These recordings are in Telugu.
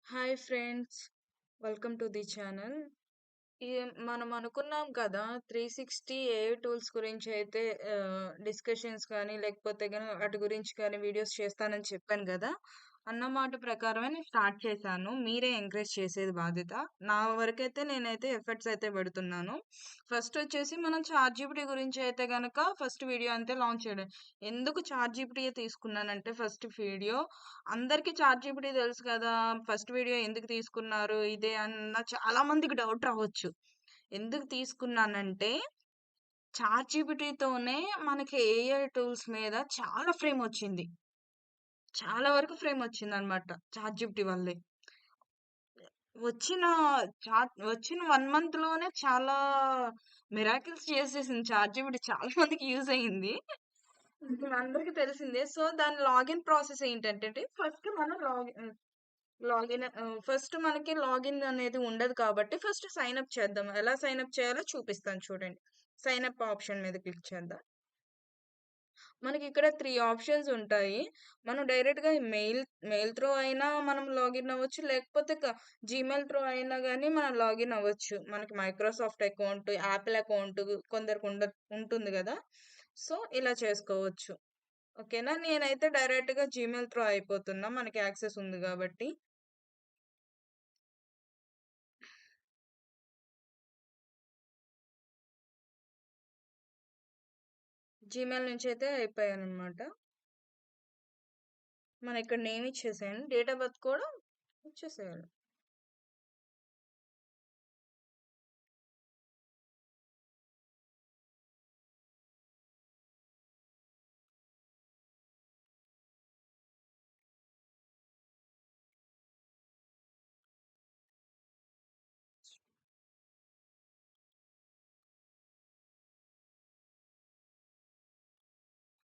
Hi friends, welcome to the channel. ఈ మనం అనుకున్నాం కదా, 360 ఏఐ టూల్స్ గురించి అయితే డిస్కషన్స్ కానీ లేకపోతే కానీ వాటి గురించి కానీ వీడియోస్ చేస్తానని చెప్పాను కదా. అన్నమాట ప్రకారమే నేను స్టార్ట్ చేశాను. మీరే ఎంకరేజ్ చేసేది బాధ్యత. నా వరకైతే నేనైతే ఎఫర్ట్స్ అయితే పెడుతున్నాను. ఫస్ట్ వచ్చేసి మనం చాట్ జీపీటీ గురించి అయితే గనక ఫస్ట్ వీడియో అంతే లాంచ్ చేయడం. ఎందుకు చాట్ జీపీటీ తీసుకున్నానంటే ఫస్ట్ వీడియో అందరికీ చాట్ జీపీటీ తెలుసు కదా. ఫస్ట్ వీడియో ఎందుకు తీసుకున్నారు ఇదే అన్న చాలా మందికి డౌట్ రావచ్చు. ఎందుకు తీసుకున్నానంటే చాట్ జీపీటీతోనే మనకి ఏఐ టూల్స్ మీద చాలా ఫ్రేమ్ వచ్చింది. చాలా వరకు ఫ్రేమ్ వచ్చిందనమాట చాట్ జీపీటీ వల్లే. వచ్చిన వచ్చిన 1 మంత్ లోనే చాలా మిరాకిల్స్ చేసేసింది చాట్ జీపీటీ. చాలా మందికి యూజ్ అయింది. ఇప్పుడు అందరికీ తెలిసిందే. సో దాని లాగిన్ ప్రాసెస్ ఏంటంటే ఫస్ట్ మనం ఫస్ట్ మనకి లాగిన్ అనేది ఉండదు కాబట్టి ఫస్ట్ సైన్ అప్ చేద్దాం. ఎలా సైన్ అప్ చేయాలో చూపిస్తాను చూడండి. సైన్ అప్ ఆప్షన్ మీద క్లిక్ చేద్దాం. మనకి ఇక్కడ 3 ఆప్షన్స్ ఉంటాయి. మనం డైరెక్ట్‌గా మెయిల్ త్రూ అయినా మనం లాగిన్ అవ్వచ్చు. లేకపోతే జీమెయిల్ త్రూ అయినా గాని మనం లాగిన్ అవ్వచ్చు. మనకి మైక్రోసాఫ్ట్ అకౌంట్, యాపిల్ అకౌంట్ కొందరికి ఉంటుంది గదా. సో, ఇలా చేసుకోవచ్చు. ఓకేనా. నేనైతే డైరెక్ట్‌గా జీమెయిల్ త్రూ అయిపోతున్నా. మనకి యాక్సెస్ ఉంది గాబట్టి. జీమెయిల్ నుంచి అయితే అయిపోయాననమాట. మనం ఇక్కడ నేమ్ ఇచ్చేసేయండి. డేట్ ఆఫ్ బర్త్ కూడా ఇచ్చేసేయాలి.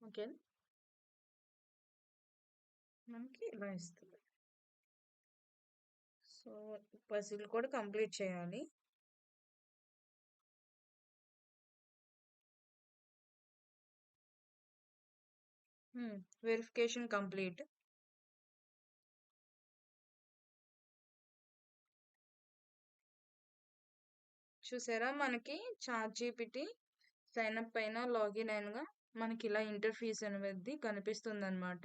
ఓకే. మనకి ఇలా ఇస్తుంది. సో, పజిల్ కూడా కంప్లీట్ చేయాలి. Verification complete. చూసారా మనకి చాట్ జీపీటీ సైన్ అప్ అయిన లాగిన్ అయినగా మనకి ఇలా ఇంటర్ఫేస్ అనేది కనిపిస్తుంది అనమాట.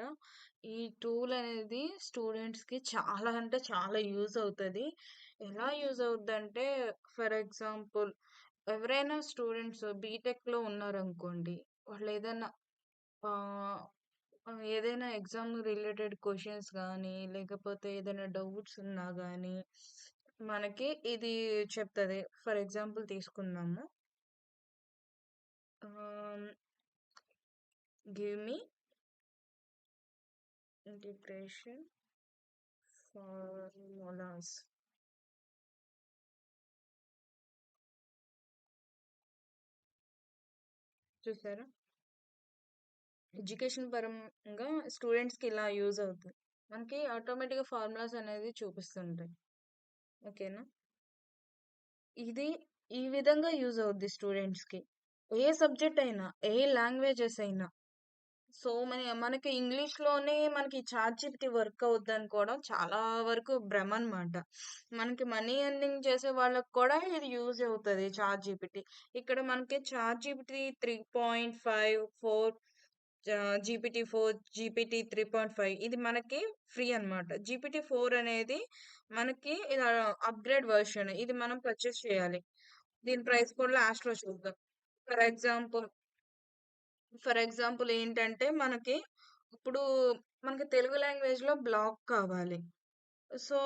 ఈ టూల్ అనేది స్టూడెంట్స్ కి చాలా అంటే చాలా యూజ్ అవుతుంది. ఎలా యూజ్ అవుద్దంటే ఫర్ ఎగ్జాంపుల్ ఎవరైనా స్టూడెంట్స్ బీటెక్ లో ఉన్నారనుకోండి. వాళ్ళు ఏదైనా ఏదైనా ఎగ్జామ్ రిలేటెడ్ క్వశ్చన్స్ గానీ, లేకపోతే ఏదైనా డౌట్స్ ఉన్నా గానీ, మనకి ఇది చెప్తది. ఫర్ ఎగ్జాంపుల్ తీసుకుందాము. ఆహ్, గివ్ మీ ఇంటిగ్రేషన్ ఫార్ములాస్. చూసారా? ఎడ్యుకేషన్ పరంగా స్టూడెంట్స్‌కి ఇలా యూజ్ అవుతుంది. మనకి ఆటోమేటిక్‌గా ఫార్ములాస్ అనేది చూపిస్తుంటాయి. ఓకేనా? ఇది ఈ విధంగా యూజ్ అవుద్ది స్టూడెంట్స్‌కి. ఏ సబ్జెక్ట్ అయినా, ఏ లాంగ్వేజెస్ అయినా. సో, మనకి ఇంగ్లీష్‌లోనే మనకి చాట్ జీపీటీ వర్క్ అవుద్దనుకోవడం చాలా వరకు భ్రమనమాట. మనకి మనీ ఎర్నింగ్ చేసే వాళ్ళకి కూడా ఇది యూజ్ అవుతది చాట్ జీపీటీ. ఇక్కడ మనకి చాట్ జీపీటీ 3.5, 4 జీపీటీ 4, జీపీటీ 3.5 ఇది మనకి ఫ్రీ అన్నమాట. జీపీటీ 4 అనేది మనకి ఇలా అప్‌గ్రేడ్ వెర్షన్. ఇది మనం పర్చేస్ చేయాలి. దీని ప్రైస్ కూడా లాస్ట్‌లో చూద్దాం. ఫర్ ఎగ్జాంపుల్ ఫర్ ఎగ్జాంపుల్ ఏంటంటే మనకి ఇప్పుడు మనకి తెలుగు లాంగ్వేజ్‌లో బ్లాగ్ కావాలి. సో,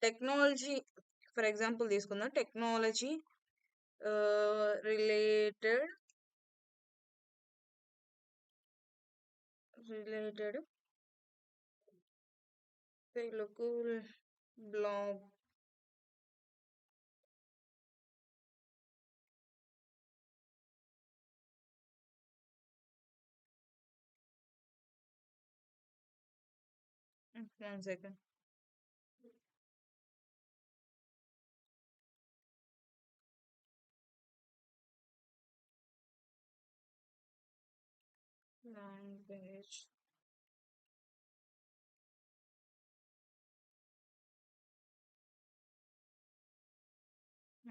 టెక్నాలజీ ఫర్ ఎగ్జాంపుల్ తీసుకుందాం. Technology related related Telugu blog. One second. Language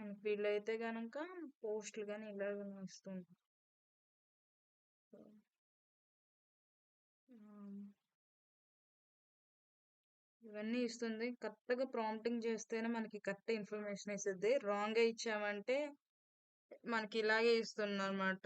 మనకి వీళ్ళైతే గనక పోస్టులు గాని ఇలాగ ఇస్తుంది. ఇవన్నీ ఇస్తుంది. కరెక్ట్‌గా ప్రాంప్టింగ్ చేస్తేనే మనకి కరెక్ట్ ఇన్ఫర్మేషన్ ఇస్తది. రాంగ్‌గా ఇచ్చామంటే మనకి ఇలాగే ఇస్తుందన్నమాట.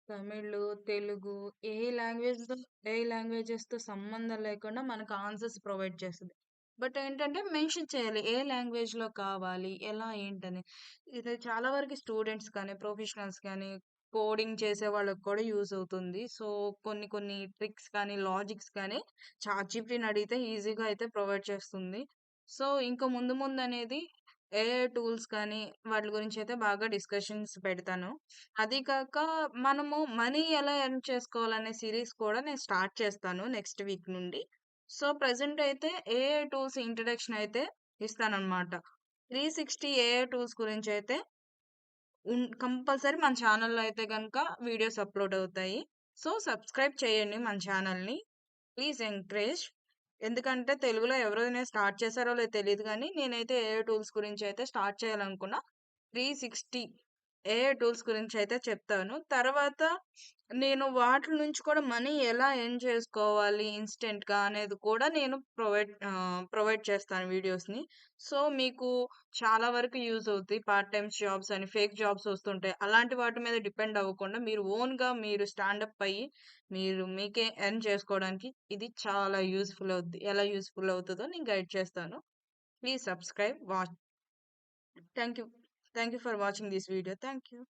తమిళ్, తెలుగు ఏ లాంగ్వేజెస్‌తో సంబంధం లేకుండా మనకు ఆన్సర్స్ ప్రొవైడ్ చేస్తది. బట్ ఏంటంటే మెన్షన్ చేయాలి. ఏ లాంగ్వేజ్‌లో కావాలి, ఎలా ఏంటని. ఇది చాలా వరకు స్టూడెంట్స్ కానీ, ప్రొఫెషనల్స్ కానీ, కోడింగ్ చేసే వాళ్ళకి కూడా యూజ్ అవుతుంది. సో, కొన్ని కొన్ని ట్రిక్స్ కానీ, లాజిక్స్ కానీ చాట్‌జీపీటీని అడిగితే ఈజీగా అయితే ప్రొవైడ్ చేస్తుంది. సో, ఇంకా ముందు ముందనేది ఏఐ టూల్స్ కానీ వాటి గురించి అయితే బాగా డిస్కషన్స్ పెడతాను. అది కాక మనము మనీ ఎలా ఎర్న్ చేసుకోవాలనే సీరీస్ కూడా నేను స్టార్ట్ చేస్తాను నెక్స్ట్ వీక్ నుండి. సో, ప్రెజెంట్ అయితే ఏఐ టూల్స్ ఇంట్రడక్షన్ అయితే ఇస్తాననమాట. 360 ఏఐ టూల్స్ గురించయితే కంపల్సరీ మన ఛానల్‌లో అయితే గనక వీడియోస్ అప్‌లోడ్ అవుతాయి. సో, సబ్స్క్రైబ్ చేయండి మన ఛానల్‌ని. Please encourage. ఎందుకంటే తెలుగులో ఎవరైనా స్టార్ట్ చేశారో లేదో తెలీదు గానీ, నేనైతే ఏఐ టూల్స్ గురించయితే స్టార్ట్ చేయాలనుకున్నా. 360 ఏఐ టూల్స్ గురించయితే చెప్తాను. తర్వాత నేను వాటిల నుంచి కూడా మనీ ఎలా ఎర్న్ చేసుకోవాలి ఇన్‌స్టంట్‌గా అనేది కూడా నేను ప్రొవైడ్ చేస్తాను వీడియోస్‌ని. సో, మీకు చాలా వరకు యూజ్ అవుతాయి. పార్ట్ టైమ్ జాబ్స్ అని ఫేక్ జాబ్స్ వస్తుంటాయి. అలాంటి వాటి మీద డిపెండ్ అవ్వకుండా మీరు ఓన్‌గా మీరు స్టాండప్ అయ్యి మీరు మీకే ఎర్న్ చేసుకోవడానికి ఇది చాలా యూజ్‌ఫుల్ అవుద్ది. ఎలా యూజ్‌ఫుల్ అవుతదో నేను గైడ్ చేస్తాను. Please subscribe. Thank you. Thank you for watching this video. Thank you.